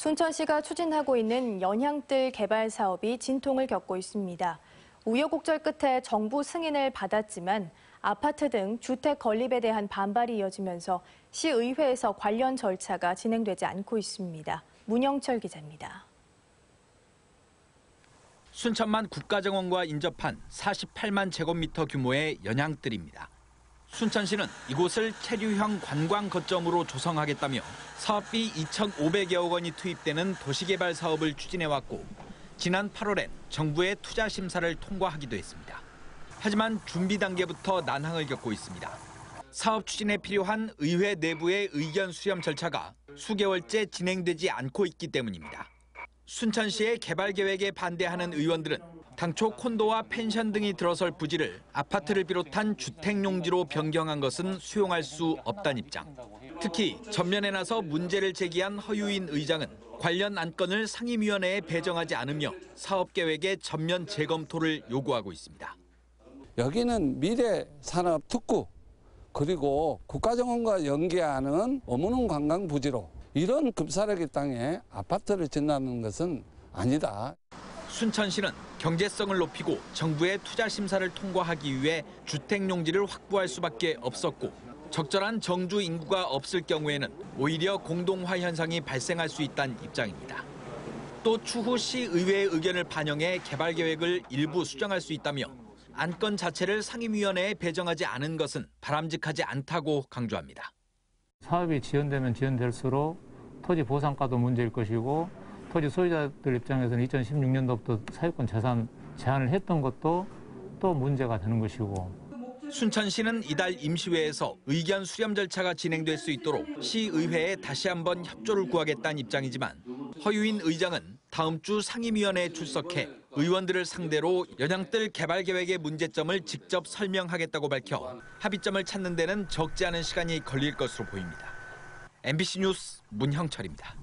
순천시가 추진하고 있는 연향뜰 개발 사업이 진통을 겪고 있습니다. 우여곡절 끝에 정부 승인을 받았지만 아파트 등 주택 건립에 대한 반발이 이어지면서 시의회에서 관련 절차가 진행되지 않고 있습니다. 문영철 기자입니다. 순천만 국가정원과 인접한 48만 제곱미터 규모의 연향뜰입니다. 순천시는 이곳을 체류형 관광 거점으로 조성하겠다며 사업비 2,500여억 원이 투입되는 도시개발 사업을 추진해왔고 지난 8월엔 정부의 투자 심사를 통과하기도 했습니다. 하지만 준비 단계부터 난항을 겪고 있습니다. 사업 추진에 필요한 의회 내부의 의견 수렴 절차가 수개월째 진행되지 않고 있기 때문입니다. 순천시의 개발 계획에 반대하는 의원들은 당초 콘도와 펜션 등이 들어설 부지를 아파트를 비롯한 주택용지로 변경한 것은 수용할 수 없다는 입장. 특히 전면에 나서 문제를 제기한 허유인 의장은 관련 안건을 상임위원회에 배정하지 않으며 사업 계획의 전면 재검토를 요구하고 있습니다. 여기는 미래산업특구 그리고 국가정원과 연계하는 어문흥 관광부지로 이런 급사르기 땅에 아파트를 짓는 것은 아니다. 순천시는 경제성을 높이고 정부의 투자 심사를 통과하기 위해 주택용지를 확보할 수밖에 없었고 적절한 정주 인구가 없을 경우에는 오히려 공동화 현상이 발생할 수 있다는 입장입니다. 또 추후 시의회의 의견을 반영해 개발 계획을 일부 수정할 수 있다며 안건 자체를 상임위원회에 배정하지 않은 것은 바람직하지 않다고 강조합니다. 사업이 지연되면 지연될수록 토지 보상가도 문제일 것이고 토지 소유자들 입장에서는 2016년도부터 사유권 재산 제한을 했던 것도 또 문제가 되는 것이고. 순천시는 이달 임시회에서 의견 수렴 절차가 진행될 수 있도록 시의회에 다시 한번 협조를 구하겠다는 입장이지만 허유인 의장은 다음 주 상임위원회에 출석해 의원들을 상대로 연향뜰 개발 계획의 문제점을 직접 설명하겠다고 밝혀 합의점을 찾는 데는 적지 않은 시간이 걸릴 것으로 보입니다. MBC 뉴스 문형철입니다.